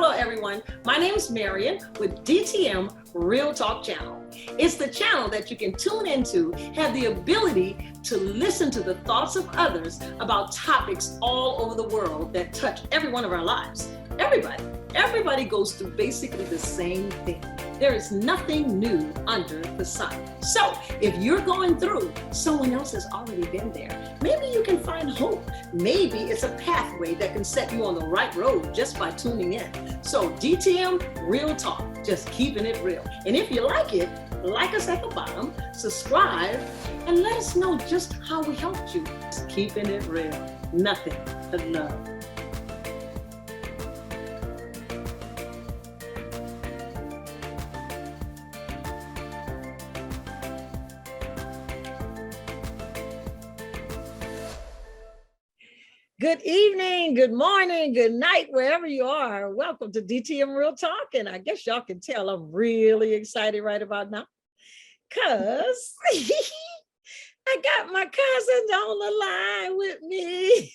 Hello, everyone. My name is Marion with DTM Real Talk Channel. It's the channel that you can tune into, have the ability to listen to the thoughts of others about topics all over the world that touch every one of our lives. Everybody goes through basically the same thing. There is nothing new under the sun. So if you're going through, someone else has already been there. Maybe you can find hope. Maybe it's a pathway that can set you on the right road just by tuning in. So DTM Real Talk, just keeping it real. And if you like it, like us at the bottom, subscribe, and let us know just how we helped you. Just keeping it real. Nothing but love. Good evening, good morning, good night, wherever you are. Welcome to DTM Real Talk. And I guess y'all can tell I'm really excited right about now because I got my cousins on the line with me.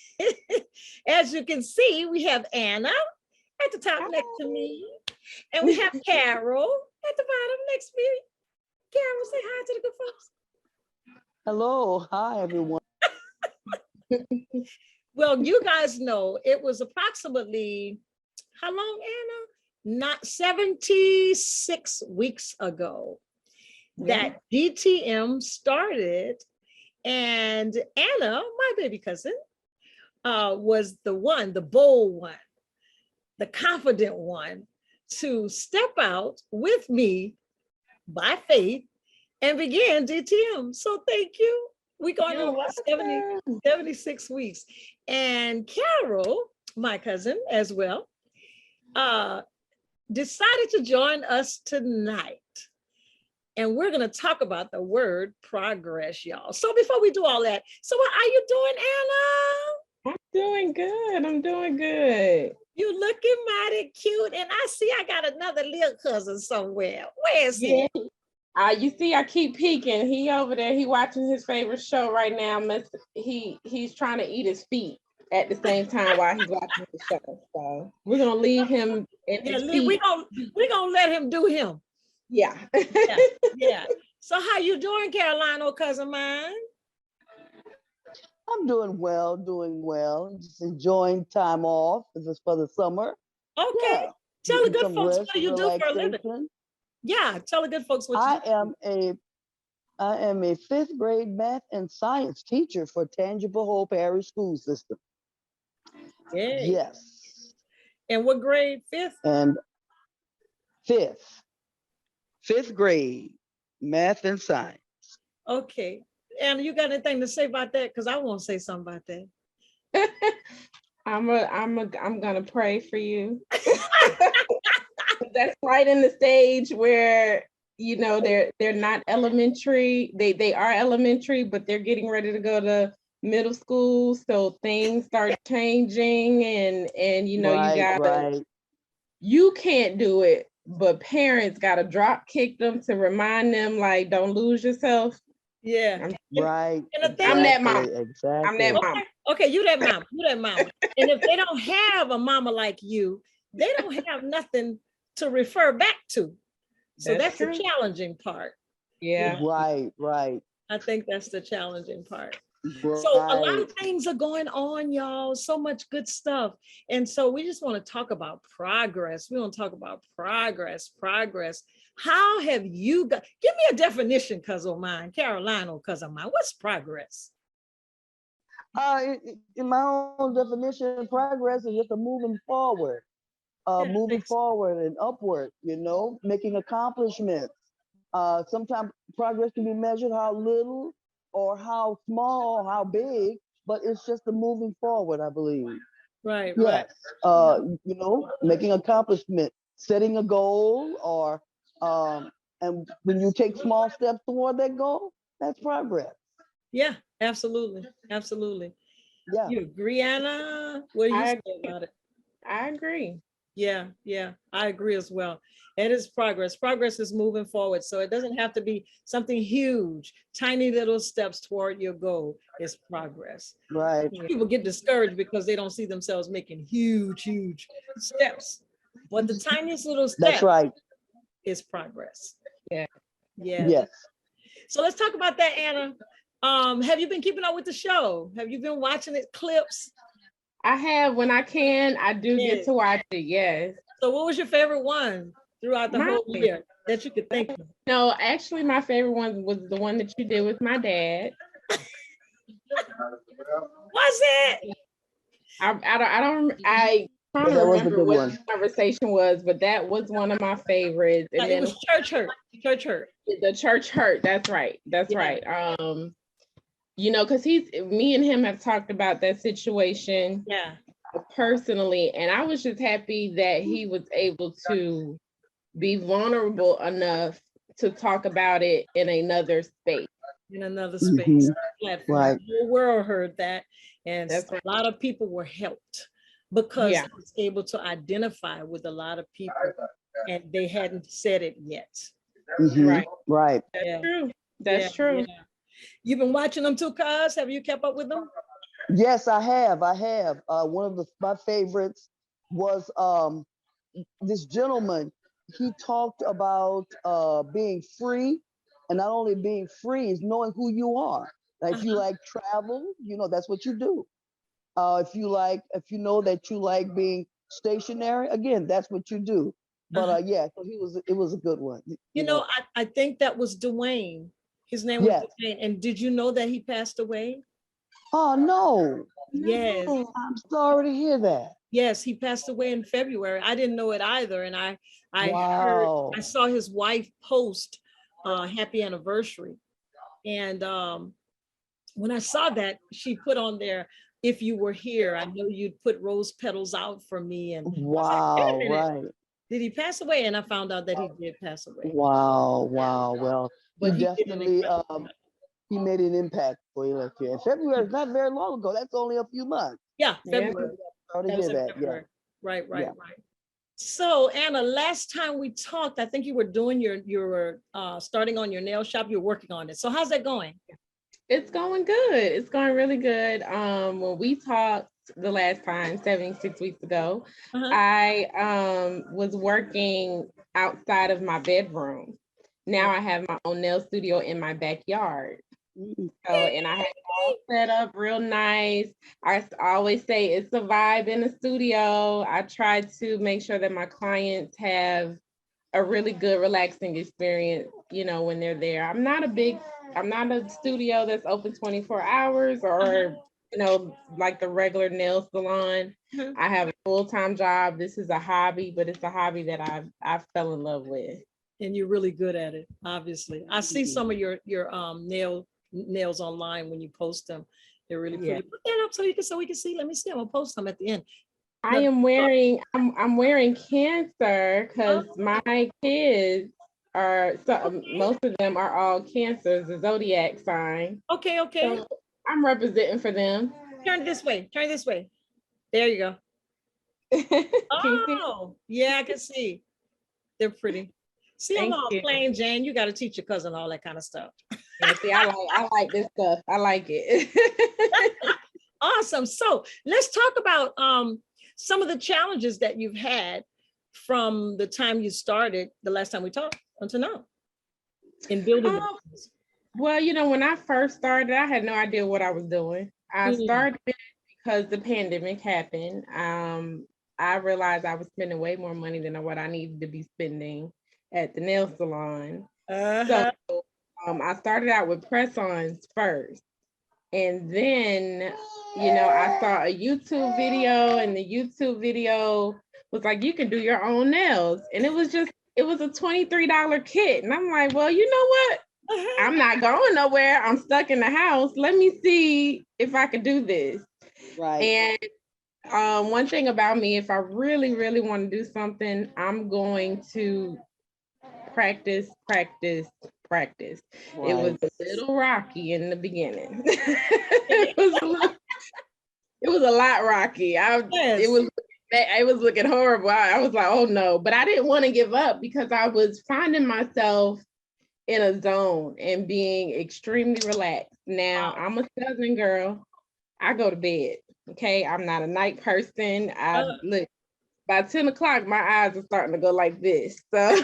As you can see, we have Anna at the top next to me, and we have Carol at the bottom next to me. Carol, say hi to the good folks. Hello, hi everyone. Well, you guys know it was approximately, how long, Anna? Not 76 weeks ago that DTM started, and Anna, my baby cousin, was the one, the bold one, the confident one to step out with me by faith and begin DTM. So thank you. We're going on 76 weeks. And Carol, my cousin as well, decided to join us tonight. And we're going to talk about the word progress, y'all. So before we do all that, so what are you doing, Anna? I'm doing good. I'm doing good. You looking mighty cute. And I see I got another little cousin somewhere. Where is he? You see, I keep peeking. He over there. He watching his favorite show right now. He's trying to eat his feet at the same time while he's watching the show. So we're gonna leave him in his feet. We're gonna let him do him. Yeah. Yeah. So how you doing, Carolina, cousin mine? I'm doing well. Just enjoying time off. This is for the summer. Okay. Yeah. Tell the good folks what you do for a living. Yeah, tell the good folks what you do. I am a 5th grade math and science teacher for Tangible Hope Parish School System. Yay. Yes. And what grade? 5th? And 5th grade math and science. Okay. And you got anything to say about that? Because I want to say something about that. I'm gonna pray for you. That's right in the stage where they're not elementary. They are elementary, but they're getting ready to go to middle school. So things start changing, and you can't do it, but parents gotta drop kick them to remind them, like, don't lose yourself. Yeah. Right. I'm that mom. Exactly. I'm that mom. Okay, you that mama. And if they don't have a mama like you, they don't have nothing to refer back to. So that's the challenging part. Yeah. Right. I think that's the challenging part. Right. So a lot of things are going on, y'all. So much good stuff. And so we just want to talk about progress. We want to talk about progress. How have you got? Give me a definition, cousin of mine, Carolina, cousin of mine. What's progress? In my own definition, progress is just a moving forward. Moving forward and upward, making accomplishments. Sometimes progress can be measured how little or how small, how big, but it's just a moving forward, I believe. Right. Yes. Making accomplishment, setting a goal, or and when you take small steps toward that goal, that's progress. Yeah, absolutely. Yeah. You agree, Anna? What do you say about it? I agree. Yeah, I agree as well. It is progress. Progress is moving forward. So it doesn't have to be something huge. Tiny little steps toward your goal is progress. Right. People get discouraged because they don't see themselves making huge steps. But the tiniest little That's step right. is progress. Yeah. Yeah. Yes. So let's talk about that, Anna. Have you been keeping up with the show? Have you been watching it clips? I have, when I can, I do get Yes. to watch it, yes. So what was your favorite one throughout the whole year that you could think of? No, actually, my favorite one was the one that you did with my dad. Was it? I trying to That was a remember good what one. the conversation was, but that was one of my favorites. And It then was church hurt. Church hurt. the church hurt. That's right. That's Yeah. right. You know, because me and him have talked about that situation Yeah. personally, and I was just happy that he was able to be vulnerable enough to talk about it in another space. In another space, platform. Right. The whole world heard that, and That's a right. lot of people were helped because Yeah. he was able to identify with a lot of people, and they hadn't said it yet. Right. Right. That's Yeah. true. That's Yeah, true. yeah. You've been watching them too, cuz? Have you kept up with them? Yes, I have. I have. One of my favorites was this gentleman. He talked about being free, and not only being free is knowing who you are. Like if you like travel, that's what you do. If you know that you like being stationary, again, that's what you do. But yeah, so it was a good one. You know, I think that was Dwayne. His name was Yes. Dwayne. And did you know that he passed away? Oh no. Yes. I'm sorry to hear that. Yes, he passed away in February. I didn't know it either. And I Wow. I saw his wife post happy anniversary. And when I saw that, she put on there, if you were here, I know you'd put rose petals out for me. And I was like, Wow, wait a minute, right. did he pass away? And I found out that he did pass away. Wow, wow. Well, But he he did an definitely incredible- he made an impact for you like here. And February is not very long ago. That's only a few months. Yeah, Yeah. February. Sorry to That was hear in that. Yeah. February. Right. Yeah. So Anna, last time we talked, I think you were doing your starting on your nail shop. You're working on it. So how's that going? It's going good. It's going really good. When we talked the last time, 76 weeks ago, I was working outside of my bedroom. Now I have my own nail studio in my backyard. So, and I have it all set up real nice. I always say it's a vibe in the studio. I try to make sure that my clients have a really good, relaxing experience, when they're there. I'm not a studio that's open 24 hours or, like the regular nail salon. I have a full-time job. This is a hobby, but it's a hobby that I fell in love with. And you're really good at it, obviously. I see some of your nails online when you post them. They're really pretty. Put that up so we can see. Let me see. I'm gonna post them at the end. I'm wearing Cancer because my kids most of them are all Cancers, the zodiac sign. Okay. So I'm representing for them. Turn this way. There you go. Oh, yeah, I can see. They're pretty. See, I'm all plain Jane. You got to teach your cousin all that kind of stuff. Yeah, see, I like this stuff. I like it. Awesome. So let's talk about some of the challenges that you've had from the time you started, the last time we talked, until now, in building the business. Well, when I first started, I had no idea what I was doing. I started because the pandemic happened. I realized I was spending way more money than what I needed to be spending at the nail salon. So I started out with press-ons first. And then, I saw a YouTube video, and the YouTube video was like, you can do your own nails. And it was a $23 kit. And I'm like, well, you know what? I'm not going nowhere. I'm stuck in the house. Let me see if I can do this. Right. And one thing about me, if I really, really want to do something, I'm going to practice. Right. It was a little rocky in the beginning. It was a lot rocky. It was looking horrible. I was like, oh no, but I didn't want to give up because I was finding myself in a zone and being extremely relaxed. Now I'm a Southern girl. I go to bed. Okay. I'm not a night person. by 10 o'clock, my eyes are starting to go like this. So,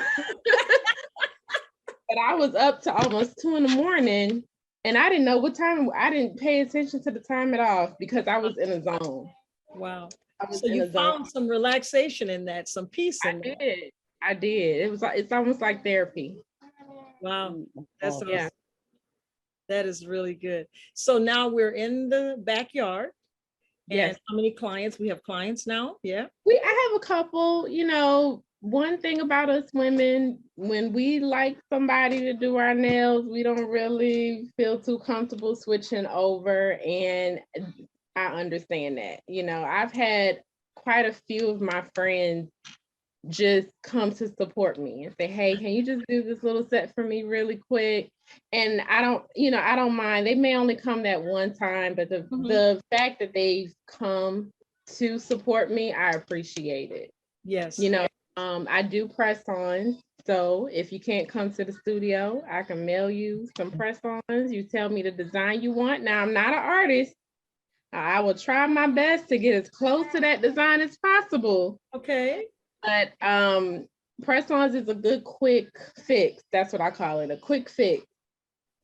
but I was up to almost 2 in the morning and I didn't know what time. I didn't pay attention to the time at all because I was in a zone. Wow. I was So in you a zone. found some relaxation in that, some peace in that. I did. It's almost like therapy. Wow. That's Awesome. Yeah. That is really good. So now we're in the backyard. Yes. And how many clients? We have clients now? Yeah. I have a couple, one thing about us women, when we like somebody to do our nails, we don't really feel too comfortable switching over. And I understand that. I've had quite a few of my friends just come to support me and say, hey, can you just do this little set for me really quick? And I don't mind. They may only come that one time, but the fact that they've come to support me, I appreciate it. Yes. I do press-ons. So if you can't come to the studio, I can mail you some press-ons. You tell me the design you want. Now, I'm not an artist. I will try my best to get as close to that design as possible. Okay. But press-ons is a good quick fix. That's what I call it, a quick fix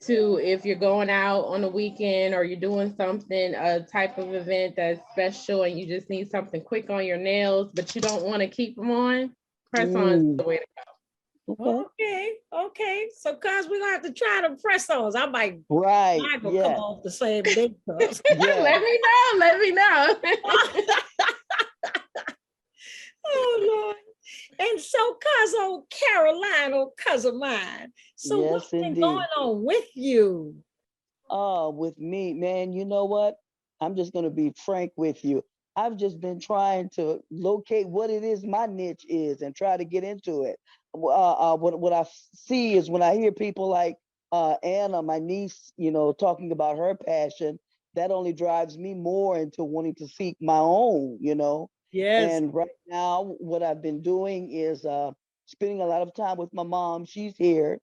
to if you're going out on the weekend or you're doing something, a type of event that's special and you just need something quick on your nails, but you don't want to keep them on, press-ons is the way to Okay. Okay. So cuz we're gonna have to try the press-ons. I might Right. mine will come off the same day. Yeah. Let me know. Oh Lord. And so cousin Caroline or cousin mine. So Yes, what's been indeed. going on with you? With me, man, you know what? I'm just going to be frank with you. I've just been trying to locate what it is my niche is and try to get into it. What I see is when I hear people like Anna, my niece, talking about her passion, that only drives me more into wanting to seek my own. Yes. And right now, what I've been doing is spending a lot of time with my mom. She's here.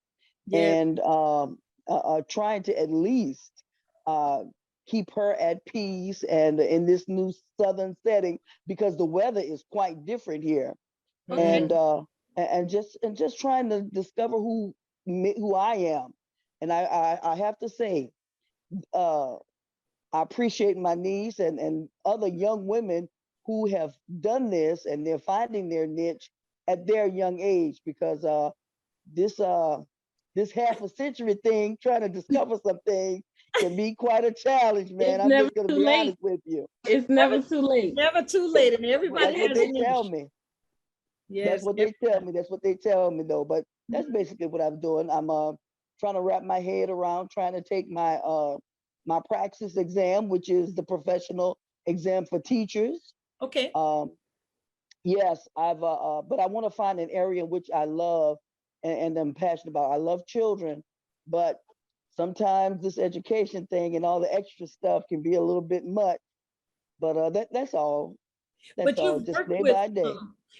Yes. And trying to at least keep her at peace and in this new southern setting because the weather is quite different here. Okay. And just trying to discover who I am. And I have to say, I appreciate my niece and other young women who have done this and they're finding their niche at their young age because this half a century thing, trying to discover something can be quite a challenge, man. It's I'm never just going to too be late. honest with you. It's never too late. Never too late. And everybody That's what has they a niche. tell me. Yes. That's what they tell me. That's what they tell me, though. But that's basically what I'm doing. I'm trying to wrap my head around trying to take my my praxis exam, which is the professional exam for teachers. Okay. Yes, but I want to find an area which I love and I'm passionate about. I love children, but sometimes this education thing and all the extra stuff can be a little bit much. But that's all. That's But all. you've Just worked day with by day.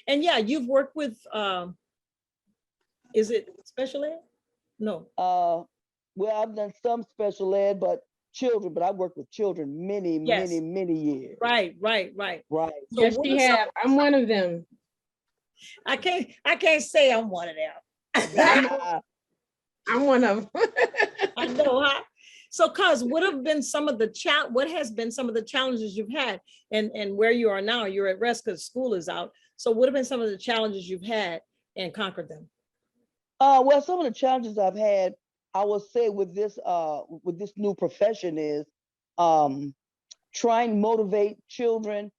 and yeah, you've worked with is it special ed? No. Well, I've done some special ed, but children. But I worked with children many, Yes. many years. Right. Right. So Yes, what she are some- have. I'm one of them. I can't say I'm one of them. I'm one of them. I know, huh? So, cuz what has been some of the challenges you've had and where you are now? You're at rest because school is out. So, what have been some of the challenges you've had and conquered them? Well, some of the challenges I've had, I will say with this new profession is trying to motivate children.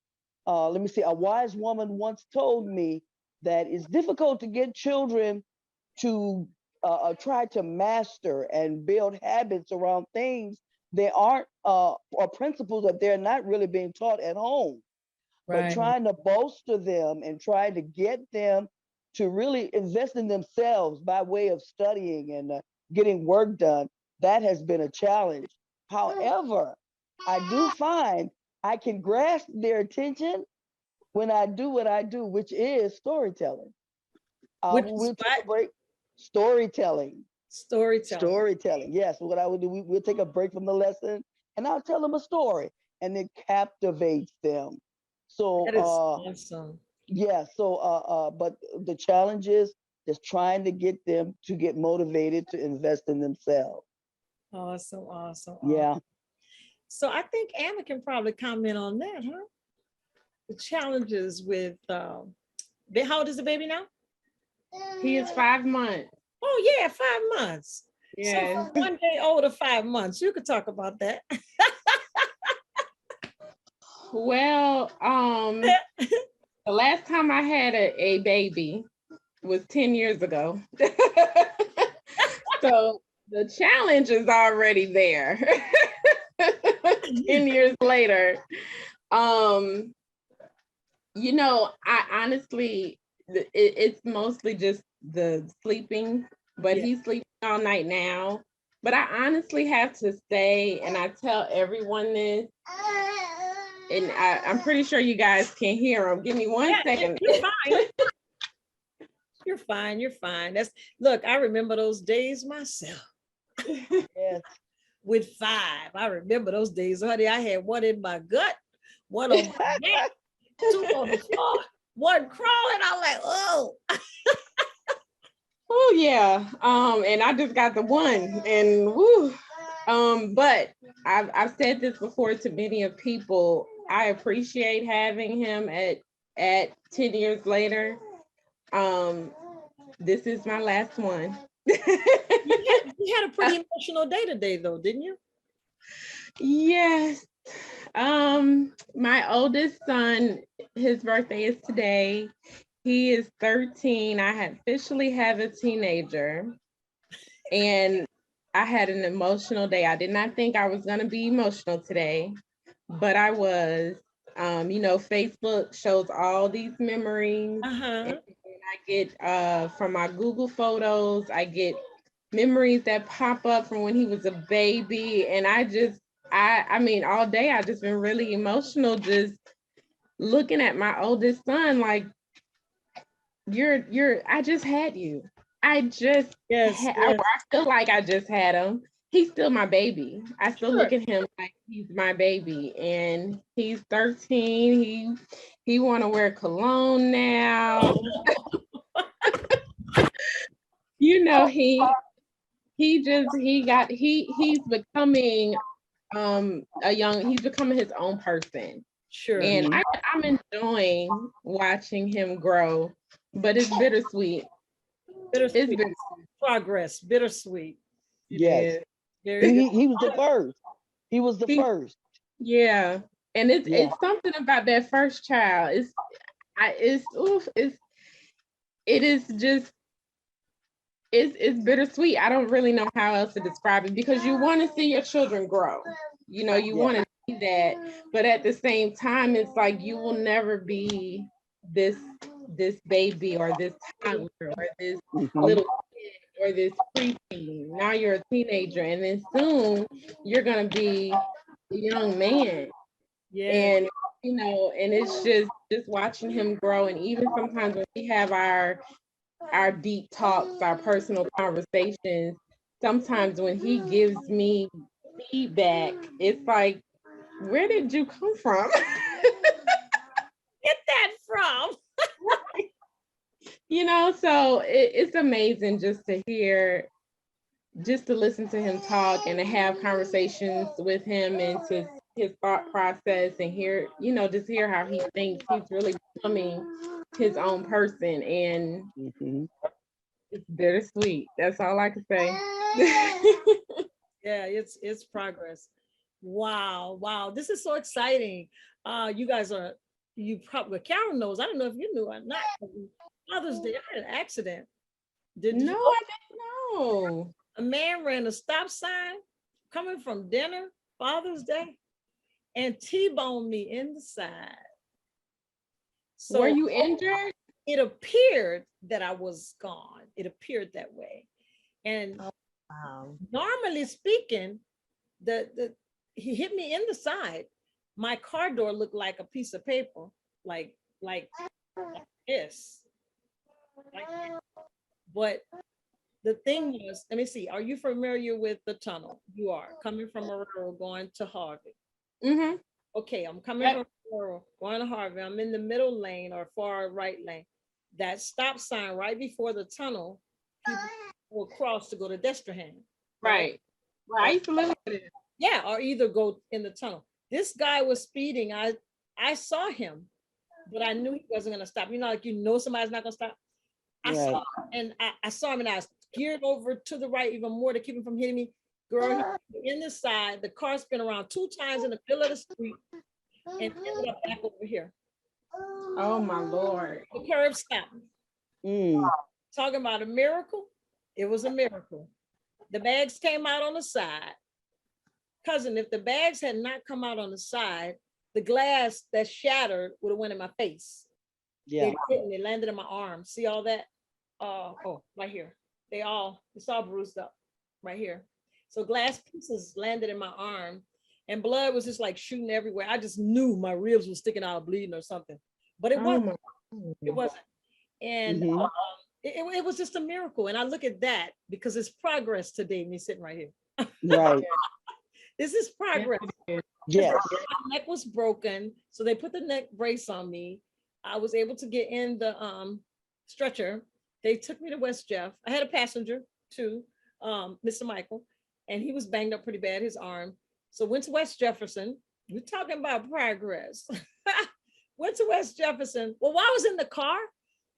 Let me see. A wise woman once told me that it's difficult to get children to try to master and build habits around things they aren't or principles that they're not really being taught at home. But trying to bolster them and trying to get them to really invest in themselves by way of studying and getting work done, that has been a challenge. However, I do find I can grasp their attention when I do what I do, which is storytelling. Which is We'll take what? a break. Storytelling. Storytelling. Yes. What I would do, we'll take a break from the lesson and I'll tell them a story and it captivates them. So That is awesome. Yeah, so but the challenge is just trying to get them to get motivated to invest in themselves. Awesome, awesome, awesome. Yeah. So I think Anna can probably comment on that, huh? The challenges with how old is the baby now? He is 5 months. Oh yeah, 5 months. So Yes. from 1 day old to 5 months, you could talk about that. Well, the last time I had a baby was 10 years ago. So the challenge is already there. 10 years later. Um, I honestly, it's mostly just the sleeping, but Yeah. he's sleeping all night now. But I honestly have to say, and I tell everyone this, and I'm pretty sure you guys can hear him. Give me one Yeah, second. you're fine. You're fine. You're fine. Look, I remember those days myself. Yes. With 5. I remember those days, honey. I had one in my gut, one on my neck, 2 on the floor, one crawling. I'm like, oh. Oh yeah. And I just got the one, and woo. But I've said this before to many of people. I appreciate having him at 10 years later. This is my last one. You had a pretty emotional day today, though, didn't you? Yes. My oldest son, his birthday is today. He is 13. I officially have a teenager. And I had an emotional day. I did not think I was going to be emotional today, but I was. Facebook shows all these memories. Uh-huh. And I get from my Google photos, I get memories that pop up from when he was a baby. And I mean, all day I've just been really emotional, just looking at my oldest son, like, I just had you. Yes, I yes. feel like I just had him. He's still my baby. I still Sure. look at him like he's my baby, and he's 13. He want to wear cologne now. You know, he's becoming he's becoming his own person. Sure. And I'm enjoying watching him grow, but it's bittersweet. It's Bittersweet. bittersweet. Progress. Bittersweet. It Yes. is. Very good. He was the first. He was the He, first. yeah. And Yeah. it's something about that first child. It is just it's bittersweet. I don't really know how else to describe it, because you want to see your children grow. You Yeah. want to see that, but at the same time, it's like you will never be this this baby or this toddler or this Mhm. little kid or this preteen. Now you're a teenager, and then soon you're gonna be a young man. Yeah. And and it's just watching him grow. And even sometimes when we have our deep talks, our personal conversations, sometimes when he gives me feedback, it's like, where did you come from? Get that from. So it's amazing just to hear, just to listen to him talk and to have conversations with him, and to his thought process, and hear, just hear how he thinks. He's really becoming his own person, and Mhm. it's bittersweet. That's all I can say. Yeah, it's progress. Wow, wow. This is so exciting. You guys are you probably Karen knows. I don't know if you knew or not. Father's Day, I had an accident. Did No, you I didn't know. A man ran a stop sign coming from dinner, Father's Day, and T-boned me in the side. Were So you injured? it appeared that I was gone. It appeared that way. And Wow. normally speaking, the he hit me in the side. My car door looked like a piece of paper, like like this. Like, but the thing was, let me see. Are you familiar with the tunnel? You are coming from Aurora going to Harvey. Mm-hmm. Okay, I'm coming Yep. from Laurel, going to Harvey. I'm in the middle lane or far right lane. That stop sign right before the tunnel, people will cross to go to Destrehan, right? Right. Right. I used to live with it. Yeah, or either go in the tunnel. This guy was speeding. I saw him, but I knew he wasn't gonna stop. You know, like somebody's not gonna stop. I Right. saw and I saw him and I was geared over to the right even more to keep him from hitting me. Girl, he in the side, the car spun around 2 times in the middle of the street and ended up back over here. Oh my Lord. The curb stopped. Mm. Talking about a miracle, it was a miracle. The bags came out on the side. Cousin, if the bags had not come out on the side, the glass that shattered would have went in my face. Yeah. They didn't. It landed in my arm. See all that? Oh, right here. It's all bruised up right here. So glass pieces landed in my arm and blood was just like shooting everywhere. I just knew my ribs were sticking out bleeding or something, but it Oh wasn't. my. It wasn't. And Mhm. it was just a miracle. And I look at that because it's progress today, me sitting right here. Right. This is progress. Yes. My neck was broken, so they put the neck brace on me. I was able to get in the stretcher. They took me to West Jeff. I had a passenger too, Mr. Michael, and he was banged up pretty bad, his arm. So went to West Jefferson. We're talking about progress. Went to West Jefferson. Well, while I was in the car,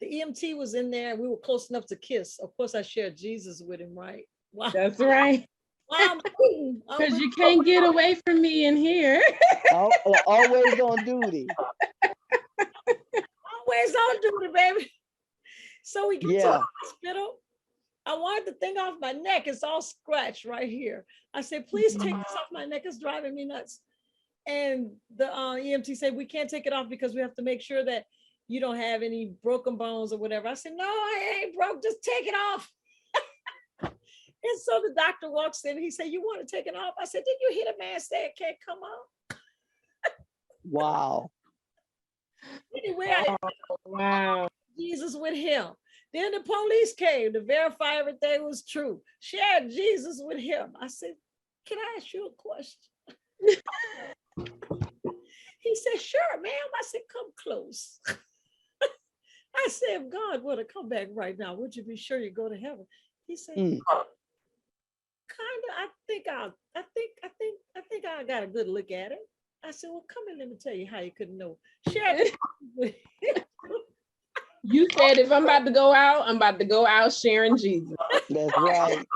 the EMT was in there and we were close enough to kiss. Of course, I shared Jesus with him, right? Wow. That's right. Because you can't get away from me in here. Always on duty. Always on duty, baby. So we get to Yeah. the hospital. I wanted the thing off my neck. It's all scratched right here. I said, please take this off my neck. It's driving me nuts. And the EMT said, we can't take it off because we have to make sure that you don't have any broken bones or whatever. I said, no, I ain't broke. Just take it off. And so the doctor walks in and he said, you want to take it off? I said, did you hear the man say it can't come off? Wow. Anyway, I Wow. Jesus with him. Then the police came to verify everything was true. Shared Jesus with him. I said, can I ask you a question? He said, sure, ma'am. I said, come close. I said, if God were to come back right now, would you be sure you go to heaven? He said, kind of. I think I got a good look at it. I said, well, come and let me tell you how you couldn't know. Share it. You said if I'm about to go out, I'm about to go out sharing Jesus. That's right.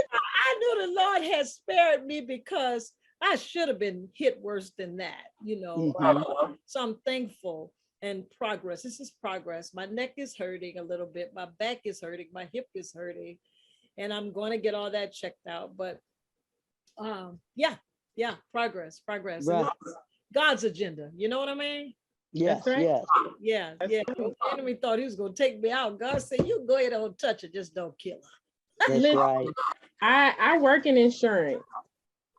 I knew the Lord had spared me because I should have been hit worse than that, you know. Mhm. So I'm thankful and progress. This is progress. My neck is hurting a little bit. My back is hurting. My hip is hurting. And I'm going to get all that checked out. But yeah, progress. Right. And God's agenda. You know what I mean? Yes. right. Yes. Yeah. That's Yeah. right. The enemy thought he was going to take me out. God said, you go ahead and touch it. Just don't kill her. That's Listen, right. I work in insurance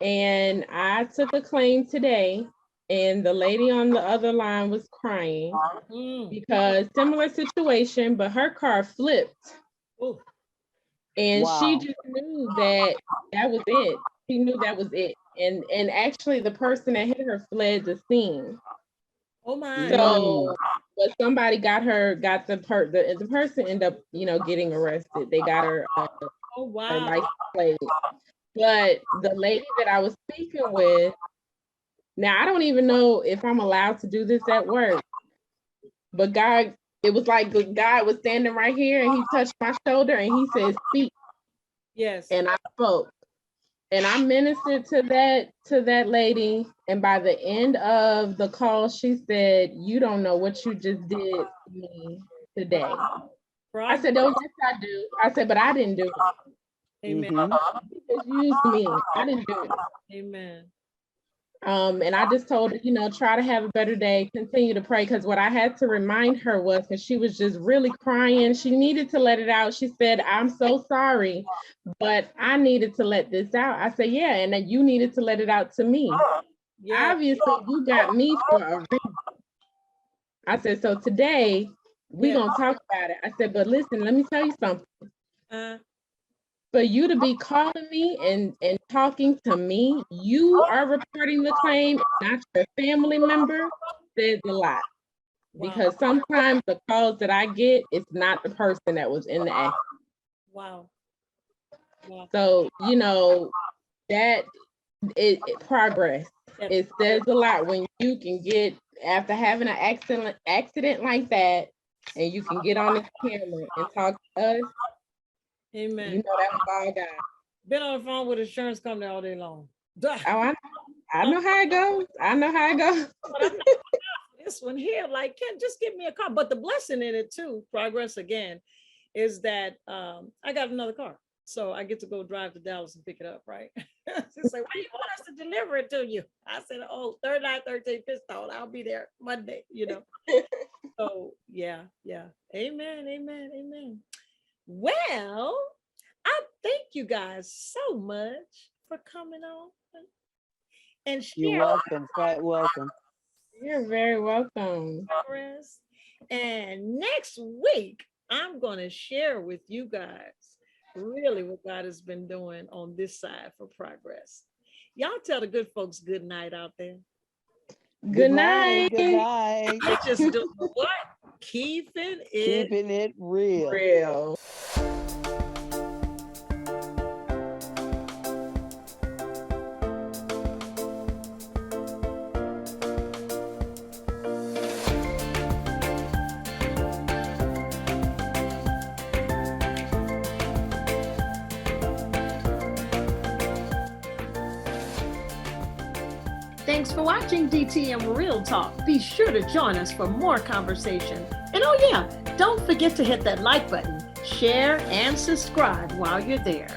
and I took a claim today and the lady on the other line was crying because similar situation, but her car flipped. Ooh. And Wow. she just knew that was it. She knew that was it. And actually the person that hit her fled the scene. Oh my. So but somebody got the person ended up, getting arrested. They got her Oh her wow. license plate. But the lady that I was speaking with, now I don't even know if I'm allowed to do this at work, but God, it was like the guy was standing right here and he touched my shoulder and he said, speak. Yes. And I spoke. And I ministered to that lady. And by the end of the call, she said, you don't know what you just did to me today. I said, oh, yes, I do. I said, but I didn't do it. Amen. He just used me. I didn't do it. Amen. And I just told her, try to have a better day, continue to pray. Because what I had to remind her was, because she was just really crying, she needed to let it out. She said, I'm so sorry, but I needed to let this out. I said, yeah, and that you needed to let it out to me. Yeah. Obviously, you got me for a reason. I said, so today, we're going to talk about it. I said, but listen, let me tell you something. For you to be calling me and talking to me, you are reporting the claim, not your family member, says a lot. Wow. Because sometimes the calls that I get, it's not the person that was in the accident. Wow. Wow. So, you know, that it progress. It says a lot when you can get, after having an accident like that, and you can get on the camera and talk to us. Amen. You know that was all God. Been on the phone with insurance company all day long. Oh, I know how it goes. I know how it goes. But I'm not this one here, like, just give me a car. But the blessing in it too, progress again, is that I got another car. So I get to go drive to Dallas and pick it up, right? It's like, why you want us to deliver it to you? I said, oh, 3913 Pistol. I'll be there Monday, you know. So yeah. Amen, amen, amen. Well, I thank you guys so much for coming on and sharing. You're welcome, quite welcome. You're very welcome. Progress. And next week, I'm going to share with you guys really what God has been doing on this side for progress. Y'all tell the good folks good night out there. Good night. Good night. We're just doing what? Keeping it real. Real. Thanks for watching DTM Real Talk. Be sure to join us for more conversation. And oh yeah, don't forget to hit that like button, share, and subscribe while you're there.